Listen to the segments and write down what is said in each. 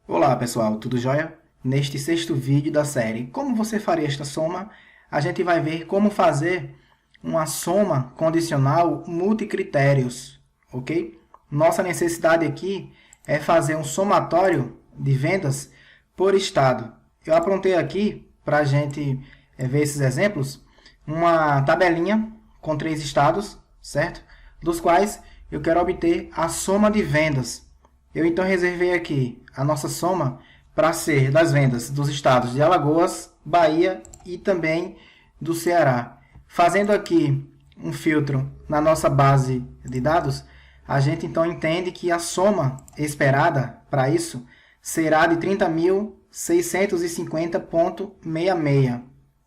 Olá pessoal, tudo jóia? Neste sexto vídeo da série Como você faria esta soma, a gente vai ver como fazer uma soma condicional multicritérios, ok? Nossa necessidade aqui é fazer um somatório de vendas por estado. Eu aprontei aqui, para a gente ver esses exemplos, uma tabelinha com 3 estados, certo? Dos quais eu quero obter a soma de vendas. Eu então reservei aqui a nossa soma para ser das vendas dos estados de Alagoas, Bahia e também do Ceará. Fazendo aqui um filtro na nossa base de dados, a gente então entende que a soma esperada para isso será de 30.650,66,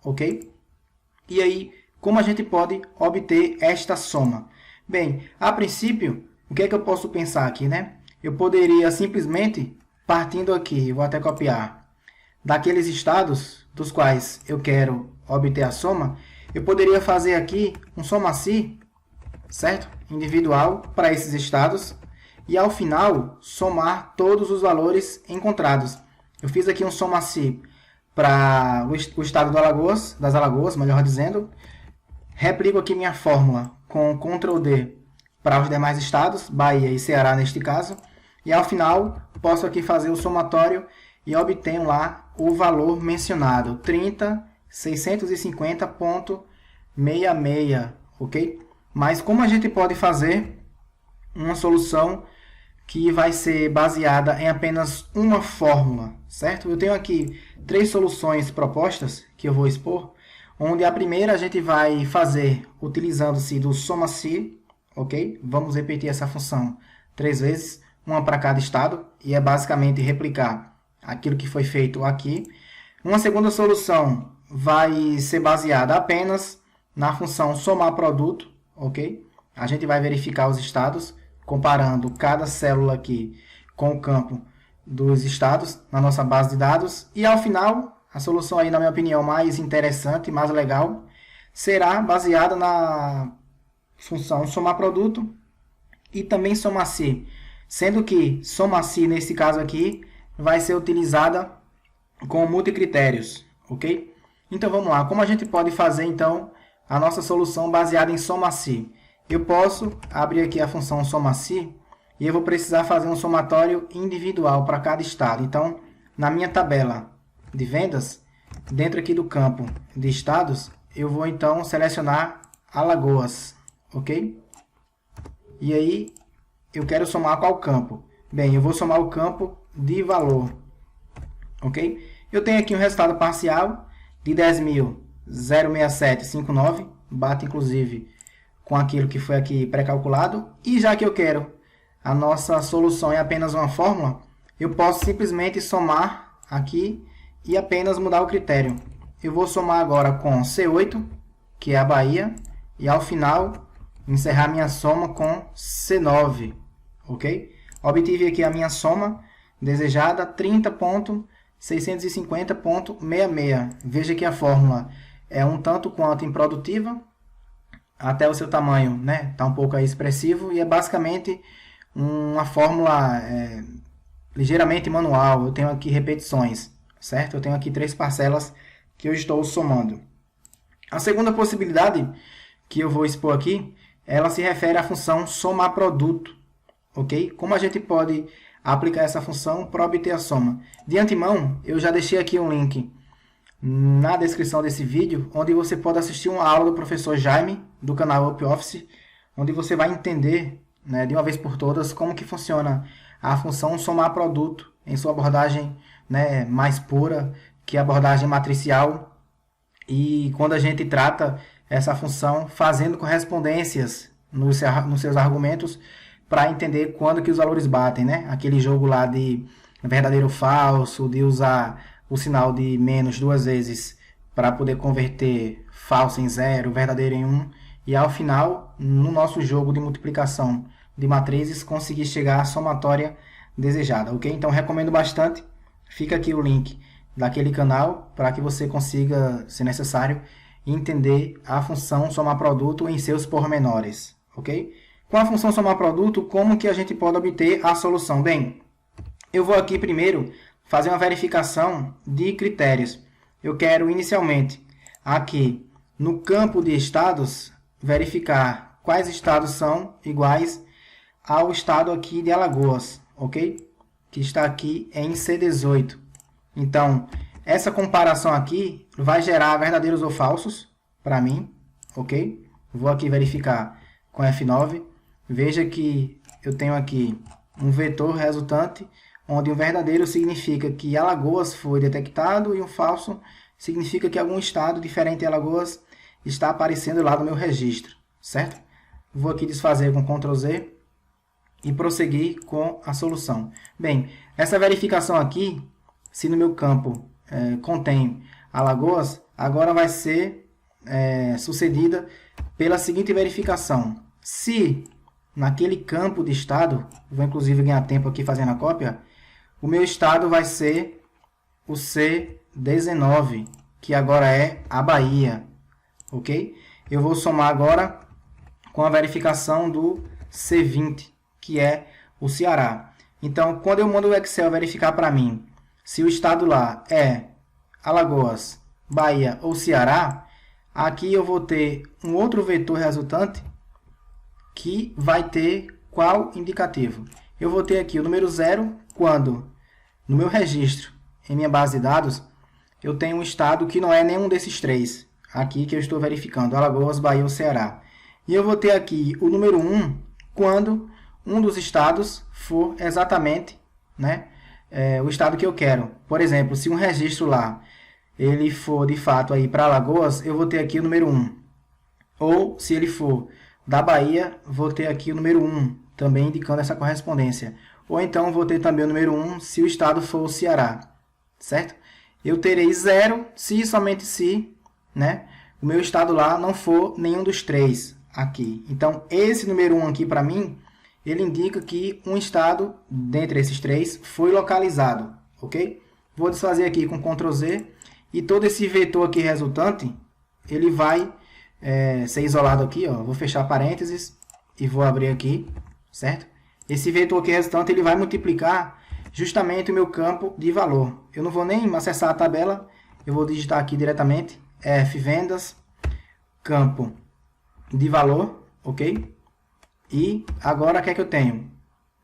ok? E aí, como a gente pode obter esta soma? Bem, a princípio, o que é que eu posso pensar aqui, né? Eu poderia simplesmente, partindo aqui, vou até copiar, daqueles estados dos quais eu quero obter a soma, eu poderia fazer aqui um soma-si, certo? Individual para esses estados, e ao final somar todos os valores encontrados. Eu fiz aqui um soma-si para o estado do Alagoas, das Alagoas, melhor dizendo. Replico aqui minha fórmula com Ctrl D para os demais estados, Bahia e Ceará neste caso. E ao final, posso aqui fazer o somatório e obtenho lá o valor mencionado, 30.650,66, ok? Mas como a gente pode fazer uma solução que vai ser baseada em apenas uma fórmula, certo? Eu tenho aqui 3 soluções propostas que eu vou expor, onde a primeira a gente vai fazer utilizando-se do soma-si, ok? Vamos repetir essa função 3 vezes, uma para cada estado, e é basicamente replicar aquilo que foi feito aqui. Uma segunda solução vai ser baseada apenas na função somar produto, ok? A gente vai verificar os estados, comparando cada célula aqui com o campo dos estados na nossa base de dados. E ao final, a solução aí, na minha opinião, mais interessante, mais legal, será baseada na função somar produto e também somar-se, sendo que somar-se, nesse caso aqui, vai ser utilizada com multicritérios, ok? Então vamos lá, como a gente pode fazer então a nossa solução baseada em somar-se? Eu posso abrir aqui a função somar-se e eu vou precisar fazer um somatório individual para cada estado. Então, na minha tabela de vendas, dentro aqui do campo de estados, eu vou então selecionar Alagoas, ok? E aí, eu quero somar qual campo? Bem, eu vou somar o campo de valor, ok? Eu tenho aqui um resultado parcial de 10.067,59, bate inclusive com aquilo que foi aqui pré-calculado. E já que eu quero a nossa solução em apenas uma fórmula, eu posso simplesmente somar aqui e apenas mudar o critério. Eu vou somar agora com C8, que é a Bahia, e ao final encerrar minha soma com C9, ok? Obtive aqui a minha soma desejada, 30.650,66. Veja que a fórmula é um tanto quanto improdutiva, até o seu tamanho, né, tá um pouco aí expressivo, e é basicamente uma fórmula ligeiramente manual. Eu tenho aqui repetições, certo? Eu tenho aqui 3 parcelas que eu estou somando. A segunda possibilidade que eu vou expor aqui, ela se refere à função somar produto, ok? Como a gente pode aplicar essa função para obter a soma? De antemão, eu já deixei aqui um link na descrição desse vídeo, onde você pode assistir uma aula do professor Jaime, do canal UpOffice, onde você vai entender, né, de uma vez por todas, como que funciona a função somar produto em sua abordagem, né, mais pura, que é a abordagem matricial, e quando a gente trata essa função fazendo correspondências nos seus argumentos para entender quando que os valores batem, né? Aquele jogo lá de verdadeiro ou falso, de usar o sinal de menos 2 vezes para poder converter falso em 0, verdadeiro em 1, e ao final, no nosso jogo de multiplicação de matrizes, conseguir chegar à somatória desejada, ok? Então, recomendo bastante. Fica aqui o link daquele canal para que você consiga, se necessário, entender a função somar produto em seus pormenores, ok? Com a função somar produto, como que a gente pode obter a solução? Bem, eu vou aqui primeiro fazer uma verificação de critérios. Eu quero inicialmente aqui no campo de estados verificar quais estados são iguais ao estado aqui de Alagoas, ok? Que está aqui em C18. Então, essa comparação aqui vai gerar verdadeiros ou falsos para mim, ok? Vou aqui verificar com F9. Veja que eu tenho aqui um vetor resultante, onde um verdadeiro significa que Alagoas foi detectado e um falso significa que algum estado diferente de Alagoas está aparecendo lá no meu registro, certo? Vou aqui desfazer com Ctrl Z e prosseguir com a solução. Bem, essa verificação aqui, se no meu campo contém Alagoas, agora vai ser sucedida pela seguinte verificação. Se naquele campo de estado, vou inclusive ganhar tempo aqui fazendo a cópia, o meu estado vai ser o C19, que agora é a Bahia, ok? Eu vou somar agora com a verificação do C20, que é o Ceará. Então, quando eu mando o Excel verificar para mim se o estado lá é Alagoas, Bahia ou Ceará, aqui eu vou ter um outro vetor resultante que vai ter qual indicativo? Eu vou ter aqui o número 0 quando no meu registro, em minha base de dados, eu tenho um estado que não é nenhum desses três. Aqui que eu estou verificando, Alagoas, Bahia ou Ceará. E eu vou ter aqui o número 1 quando um dos estados for exatamente, né, o estado que eu quero. Por exemplo, se um registro lá ele for de fato aí para Alagoas, eu vou ter aqui o número 1. Ou se ele for da Bahia, vou ter aqui o número 1, também indicando essa correspondência. Ou então vou ter também o número 1 se o estado for o Ceará, certo? Eu terei 0 se e somente se, né, o meu estado lá não for nenhum dos três aqui. Então, esse número 1 aqui para mim, ele indica que um estado, dentre esses três, foi localizado, ok? Vou desfazer aqui com Ctrl Z e todo esse vetor aqui resultante, ele vai ser isolado aqui, ó. Vou fechar parênteses e vou abrir aqui, certo? Esse vetor aqui resultante, ele vai multiplicar justamente o meu campo de valor. Eu não vou nem acessar a tabela, eu vou digitar aqui diretamente, F vendas, campo de valor, ok? E agora o que é que eu tenho?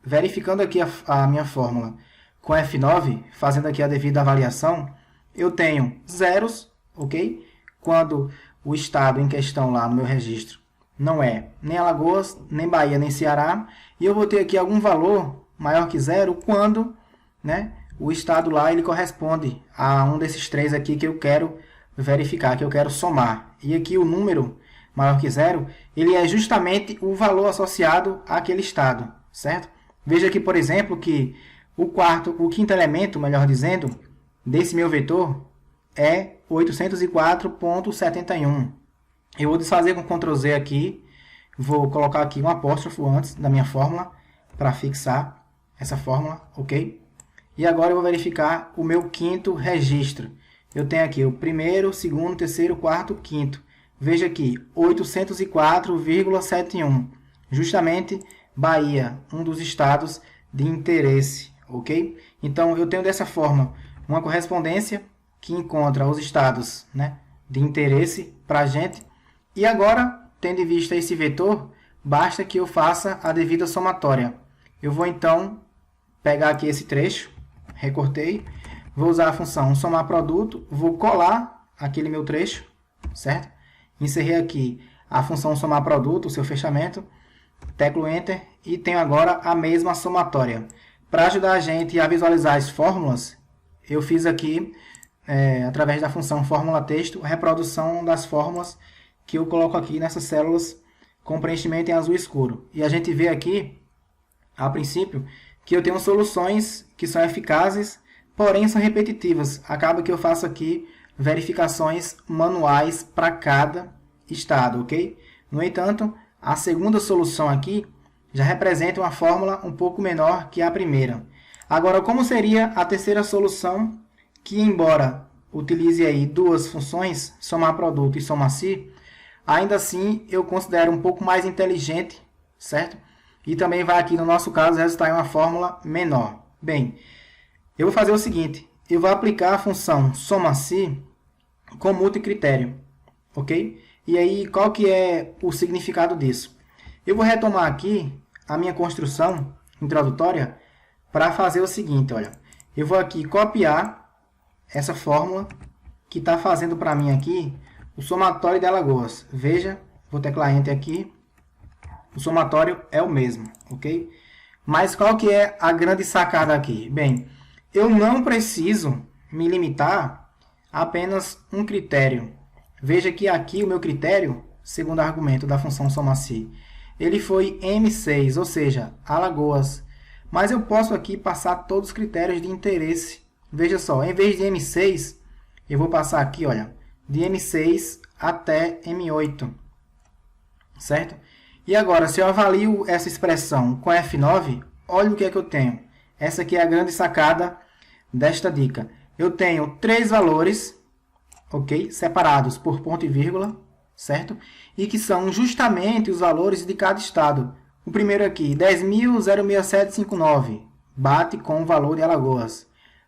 Verificando aqui a minha fórmula com F9, fazendo aqui a devida avaliação, eu tenho zeros, ok? Quando o estado em questão lá no meu registro não é nem Alagoas, nem Bahia, nem Ceará, e eu vou ter aqui algum valor maior que zero quando, né, o estado lá ele corresponde a um desses três aqui que eu quero verificar, que eu quero somar. E aqui o número maior que zero, ele é justamente o valor associado àquele estado, certo? Veja aqui, por exemplo, que o quinto elemento, melhor dizendo, desse meu vetor é 804.71. Eu vou desfazer com Ctrl Z aqui, vou colocar aqui um apóstrofo antes da minha fórmula, para fixar essa fórmula, ok? E agora eu vou verificar o meu quinto registro. Eu tenho aqui o primeiro, segundo, terceiro, quarto, quinto. Veja aqui, 804,71. Justamente Bahia, um dos estados de interesse, ok? Então, eu tenho dessa forma uma correspondência que encontra os estados, né, de interesse para a gente. E agora, tendo em vista esse vetor, basta que eu faça a devida somatória. Eu vou então pegar aqui esse trecho, recortei, vou usar a função somar produto, vou colar aquele meu trecho, certo? Encerrei aqui a função somar produto, o seu fechamento, teclo Enter e tenho agora a mesma somatória. Para ajudar a gente a visualizar as fórmulas, eu fiz aqui, através da função fórmula texto, a reprodução das fórmulas que eu coloco aqui nessas células com preenchimento em azul escuro. E a gente vê aqui, a princípio, que eu tenho soluções que são eficazes, porém são repetitivas. Acaba que eu faço aqui verificações manuais para cada estado, ok? No entanto, a segunda solução aqui já representa uma fórmula um pouco menor que a primeira. Agora, como seria a terceira solução, que embora utilize aí duas funções, somar produto e somar si, ainda assim eu considero um pouco mais inteligente, certo? E também vai aqui, no nosso caso, resultar em uma fórmula menor. Bem, Eu vou fazer o seguinte, eu vou aplicar a função soma-se com multicritério, ok? E aí, qual que é o significado disso? Eu vou retomar aqui a minha construção introdutória para fazer o seguinte, olha. Eu vou aqui copiar essa fórmula que está fazendo para mim aqui o somatório de Alagoas. Veja, vou teclar Enter aqui. O somatório é o mesmo, ok? Mas qual que é a grande sacada aqui? Bem, eu não preciso me limitar a apenas um critério. Veja que aqui o meu critério, segundo argumento da função soma-se, ele foi M6, ou seja, Alagoas. Mas eu posso aqui passar todos os critérios de interesse. Veja só, em vez de M6, eu vou passar aqui, olha, de M6 até M8, certo? E agora, se eu avalio essa expressão com F9, olha o que é que eu tenho. Essa aqui é a grande sacada desta dica. Eu tenho 3 valores, ok? Separados por ponto e vírgula, certo? E que são justamente os valores de cada estado. O primeiro aqui, 10.06759, bate com o valor de Alagoas.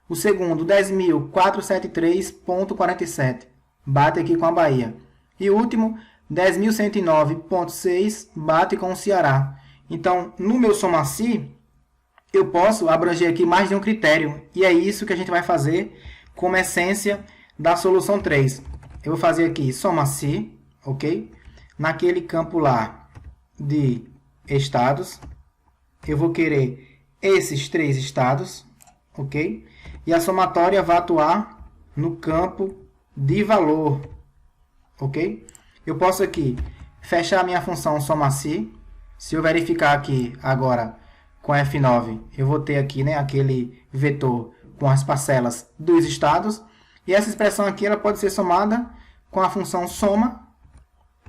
O segundo, 10.473.47, bate aqui com a Bahia. E o último, 10.109.6, bate com o Ceará. Então, no meu soma-se, eu posso abranger aqui mais de um critério. E é isso que a gente vai fazer como essência da solução 3. Eu vou fazer aqui soma-se, ok? Naquele campo lá de estados, eu vou querer esses 3 estados, ok? E a somatória vai atuar no campo de valor, ok? Eu posso aqui fechar a minha função soma-se. Se eu verificar aqui agora com F9, eu vou ter aqui, né, aquele vetor com as parcelas dos estados. E essa expressão aqui ela pode ser somada com a função soma,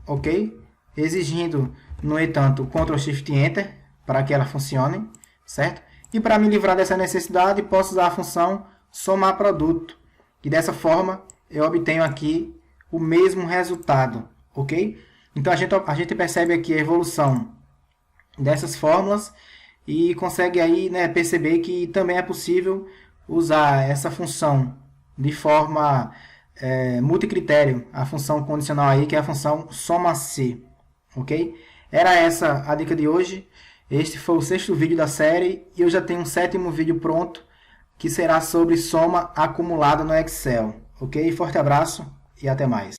ok? Exigindo, no entanto, Ctrl Shift Enter para que ela funcione, certo? E para me livrar dessa necessidade, posso usar a função somar produto. E dessa forma, eu obtenho aqui o mesmo resultado, ok? Então, a gente percebe aqui a evolução dessas fórmulas e consegue aí, né, perceber que também é possível usar essa função de forma multicritério, a função condicional aí, que é a função soma-se, ok? Era essa a dica de hoje. Este foi o 6º vídeo da série e eu já tenho um 7º vídeo pronto, que será sobre soma acumulada no Excel, ok? Forte abraço e até mais.